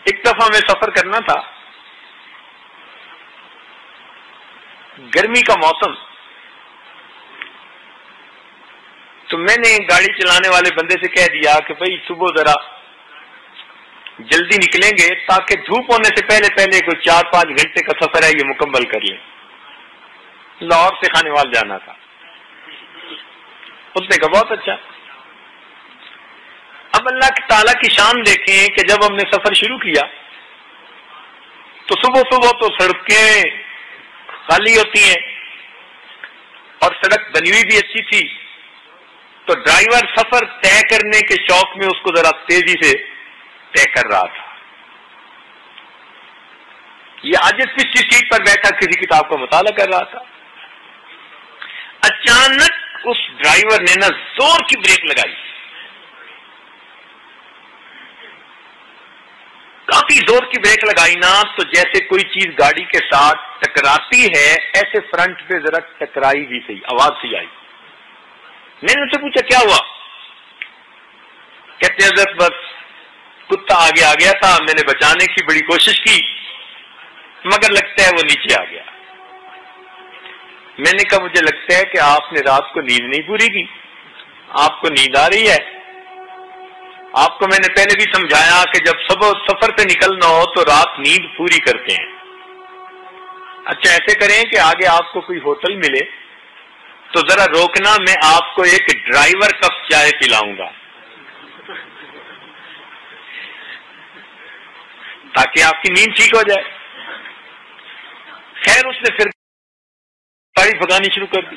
ایک دفعہ میں سفر کرنا تھا، گرمی کا موسم، تو میں نے گاڑی چلانے والے بندے سے کہہ دیا کہ بھائی صبح ذرا جلدی نکلیں گے تاکہ دھوپ ہونے سے پہلے پہلے کوئی 4-5 گھنٹے کا سفر ہے یہ مکمل کر لیں۔ لاہور سے خانیوال جانا تھا۔ اس نے کہا بہت اچھا۔ اب اللہ تعالیٰ کی شان دیکھیں کہ جب ہم نے سفر شروع کیا تو صبح صبح تو سڑکیں خالی ہوتی ہیں اور سڑک بنی ہوئی بھی اچھی تھی، تو ڈرائیور سفر طے کرنے کے شوق میں اس کو ذرا تیزی سے طے کر رہا تھا۔ یہ عاجز پچھلی سیٹ پر بیٹھا کسی کتاب کا مطالعہ کر رہا تھا۔ اچانک اس ڈرائیور نے نا زور کی بریک لگائی، کافی زور کی بریک لگائی نا، تو جیسے کوئی چیز گاڑی کے ساتھ ٹکراتی ہے ایسے فرنٹ پہ ذرا ٹکرائی بھی صحیح، آواز سی آئی۔ میں نے ان سے پوچھا کیا ہوا؟ کہتے حضرت بس کتا آگے آ گیا تھا، میں نے بچانے کی بڑی کوشش کی مگر لگتا ہے وہ نیچے آ گیا۔ میں نے کہا مجھے لگتا ہے کہ آپ نے رات کو نیند نہیں پوری کی، آپ کو نیند آ رہی ہے۔ آپ کو میں نے پہلے بھی سمجھایا کہ جب سفر پہ نکلنا ہو تو رات نیند پوری کرتے ہیں۔ اچھا ایسے کریں کہ آگے آپ کو کوئی ہوٹل ملے تو ذرا روکنا، میں آپ کو ایک ڈرائیور کپ چائے پلاؤں گا تاکہ آپ کی نیند ٹھیک ہو جائے۔ خیر اس نے پھر گاڑی بھگانی شروع کر دی۔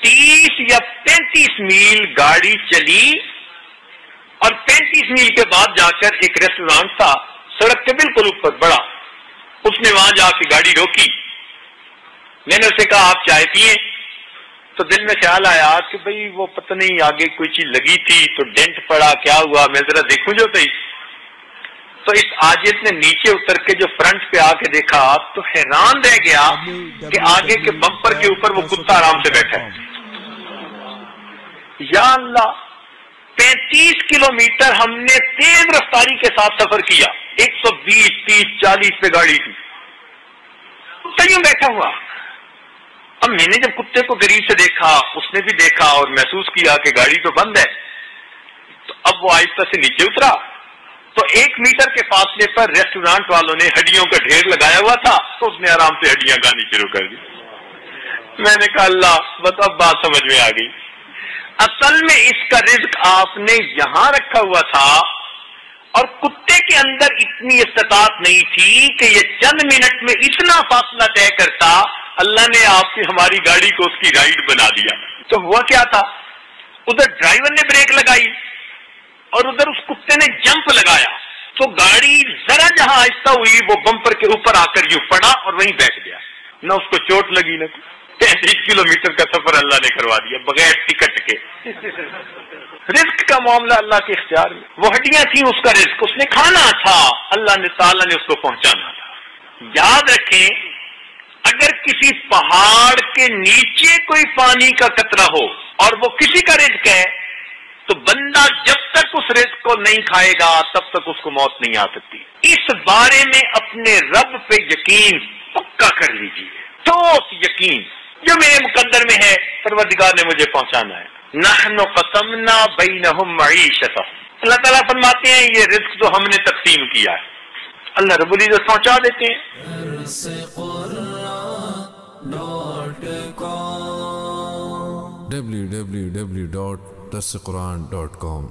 30 یا 35 میل گاڑی چلی اور 35 میل کے بعد جا کر ایک ریسٹورانٹ تھا سڑک کے بالکل اوپر بڑا، اس نے وہاں جا کے گاڑی روکی۔ میں نے اسے کہا آپ چائے پیئیں، تو دل میں خیال آیا کہ بھئی وہ پتہ نہیں آگے کوئی چیز لگی تھی تو ڈینٹ پڑا، کیا ہوا میں ذرا دیکھوں جو صحیح۔ تو اس عاجز نے نیچے اتر کے جو فرنٹ پہ آ کے دیکھا تو حیران رہ گیا کہ آگے کے بمپر کے اوپر وہ کتا آرام سے بیٹھا ہے۔ یا اللہ، 35 کلومیٹر ہم نے تیز رفتاری کے ساتھ سفر کیا، 120 30 40 پہ گاڑی تھی، کتا یوں بیٹھا ہوا۔ اب میں نے جب کتے کو قریب سے دیکھا، اس نے بھی دیکھا اور محسوس کیا کہ گاڑی تو بند ہے، تو اب وہ آہستہ سے نیچے اترا تو 1 میٹر کے فاصلے پر ریسٹورانٹ والوں نے ہڈیوں کا ڈھیر لگایا ہوا تھا، تو اس نے آرام سے ہڈیاں کھانی شروع کر دی۔ میں نے کہا اللہ بس اب بات سمجھ میں آ گئی، اصل میں اس کا رزق آپ نے یہاں رکھا ہوا تھا اور کتے کے اندر اتنی استطاعت نہیں تھی کہ یہ چند منٹ میں اتنا فاصلہ طے کرتا۔ اللہ نے آپ کی ہماری گاڑی کو اس کی رائڈ بنا دیا۔ تو ہوا کیا تھا، ادھر ڈرائیور نے بریک لگائی اور ادھر اس کتے نے جمپ لگایا، تو گاڑی ذرا جہاں آہستہ ہوئی وہ بمپر کے اوپر آ کر یوں پڑا اور وہیں بیٹھ گیا، نہ اس کو چوٹ لگی نہ 35 کلومیٹر کا سفر اللہ نے کروا دیا بغیر ٹکٹ کے۔ رزق کا معاملہ اللہ کے اختیار میں، وہ ہڈیاں تھیں اس کا رزق، اس نے کھانا تھا، اللہ تعالیٰ نے اس کو پہنچانا تھا۔ یاد رکھیں اگر کسی پہاڑ کے نیچے کوئی پانی کا قطرہ ہو اور وہ کسی کا رزق ہے تو بندہ جب تک اس رزق کو نہیں کھائے گا تب تک اس کو موت نہیں آ سکتی۔ اس بارے میں اپنے رب پہ یقین پکا کر لیجیے، ٹھوس یقین جو میرے مقدر میں ہے، پروردگار نے مجھے پہنچانا ہے۔ نحن قسمنا بینہم معیشتہم، اللہ تعالیٰ فرماتے ہیں یہ رزق جو ہم نے تقسیم کیا ہے اللہ رب العزت پہنچا دیتے ہیں۔ www.darsequran.com